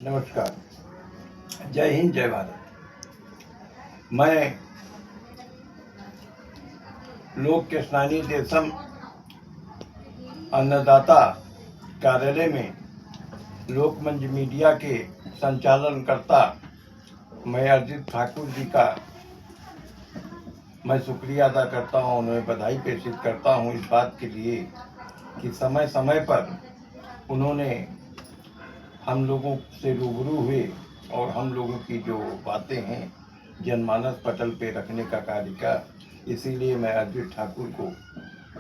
नमस्कार। जय हिंद, जय भारत। मैं लोक कृष्णानी देशम अन्नदाता कार्यालय में लोकमंच मीडिया के संचालनकर्ता मैं अर्जित ठाकुर जी का मैं शुक्रिया अदा करता हूँ, उन्हें बधाई प्रेषित करता हूँ इस बात के लिए कि समय समय पर उन्होंने हम लोगों से रूबरू हुए और हम लोगों की जो बातें हैं जनमानस पटल पे रखने का कार्य का। इसीलिए मैं अर्जित ठाकुर को,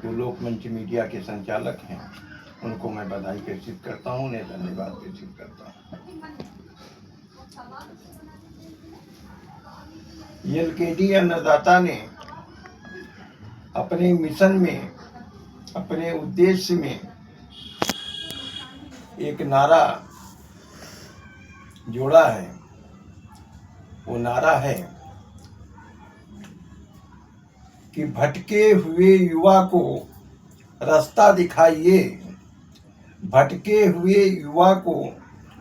जो लोकमंच मीडिया के संचालक हैं, उनको मैं बधाई प्रेषित करता हूँ, उन्हें धन्यवाद प्रेषित करता हूँ। एलकेडी अन्नदाता ने अपने मिशन में, अपने उद्देश्य में एक नारा जोड़ा है। वो नारा है कि भटके हुए युवा को रास्ता दिखाइए, भटके हुए युवा को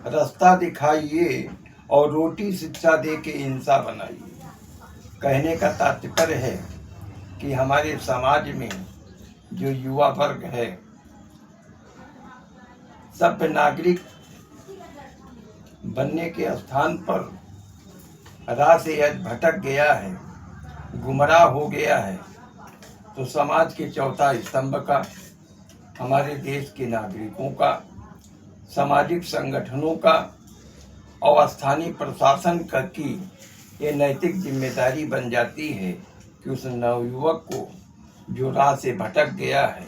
रास्ता दिखाइए और रोटी शिक्षा दे के इंसान बनाइए। कहने का तात्पर्य है कि हमारे समाज में जो युवा वर्ग है, सभ्य नागरिक बनने के स्थान पर राह से आज भटक गया है, गुमराह हो गया है, तो समाज के चौथा स्तंभ का, हमारे देश के नागरिकों का, सामाजिक संगठनों का और स्थानीय प्रशासन का की ये नैतिक जिम्मेदारी बन जाती है कि उस नवयुवक को जो राह से भटक गया है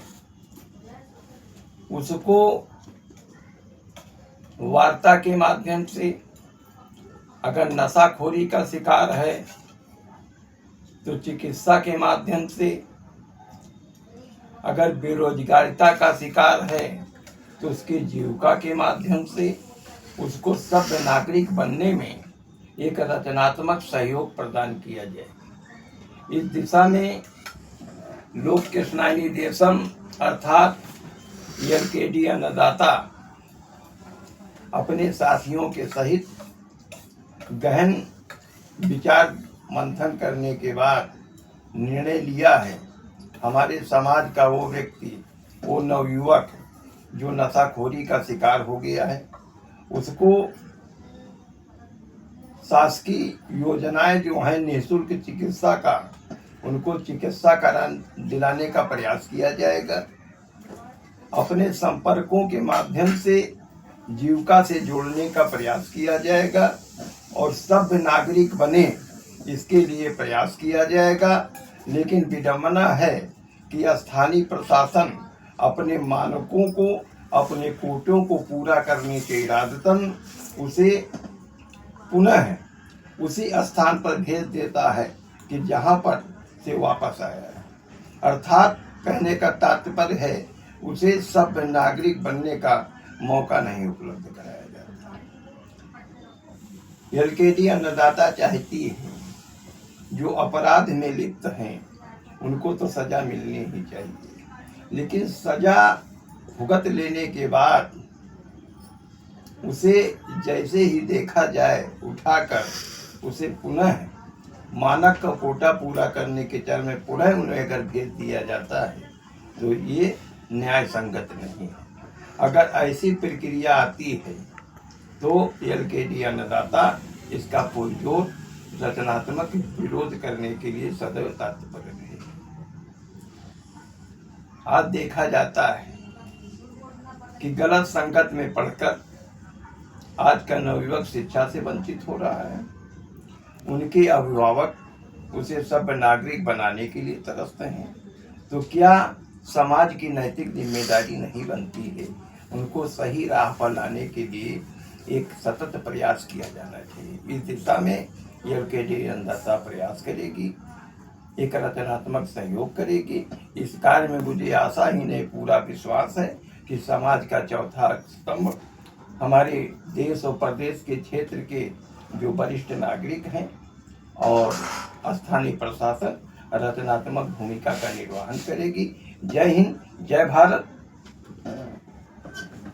उसको वार्ता के माध्यम से, अगर नशाखोरी का शिकार है तो चिकित्सा के माध्यम से, अगर बेरोजगारिता का शिकार है तो उसकी जीविका के माध्यम से उसको सभ्य नागरिक बनने में एक रचनात्मक सहयोग प्रदान किया जाए। इस दिशा में लोक कृष्णानी देशम अर्थात एलकेडी अन्नदाता अपने साथियों के सहित गहन विचार मंथन करने के बाद निर्णय लिया है, हमारे समाज का वो व्यक्ति, वो नवयुवक जो नशाखोरी का शिकार हो गया है, उसको शासकीय योजनाएं जो हैं निःशुल्क चिकित्सा का, उनको चिकित्सा करा दिलाने का प्रयास किया जाएगा। अपने संपर्कों के माध्यम से जीविका से जोड़ने का प्रयास किया जाएगा और सभ्य नागरिक बने इसके लिए प्रयास किया जाएगा। लेकिन विडंबना है कि स्थानीय प्रशासन अपने मानकों को, अपने कोटों को पूरा करने के इरादतन उसे पुनः उसी स्थान पर भेज देता है कि जहां पर से वापस आया है। अर्थात कहने का तात्पर्य है उसे सभ्य नागरिक बनने का मौका नहीं उपलब्ध कराया जाता। एलकेडी अन्नदाता चाहती है जो अपराध में लिप्त हैं उनको तो सजा मिलनी ही चाहिए, लेकिन सजा भुगत लेने के बाद उसे जैसे ही देखा जाए उठाकर उसे पुनः मानक का कोटा पूरा करने के चर में पुनः उन्हें अगर भेज दिया जाता है तो ये न्याय संगत नहीं है। अगर ऐसी प्रक्रिया आती है तो एलकेडी अन्नदाता इसका पुरजोर रचनात्मक विरोध करने के लिए सदैव तत्पर रहे। आज देखा जाता है कि गलत संगत में पढ़कर आज का नवयुवक शिक्षा से वंचित हो रहा है। उनके अभिभावक उसे सभ्य नागरिक बनाने के लिए तरसते हैं, तो क्या समाज की नैतिक जिम्मेदारी नहीं बनती है उनको सही राह पर लाने के लिए एक सतत प्रयास किया जाना चाहिए। इस दिशा में एलकेडी अन्नदाता प्रयास करेगी, एक रचनात्मक सहयोग करेगी। इस कार्य में मुझे आशा ही नहीं, पूरा विश्वास है कि समाज का चौथा स्तंभ, हमारे देश और प्रदेश के क्षेत्र के जो वरिष्ठ नागरिक हैं और स्थानीय प्रशासन रचनात्मक भूमिका का निर्वहन करेगी। जय हिंद, जय भारत।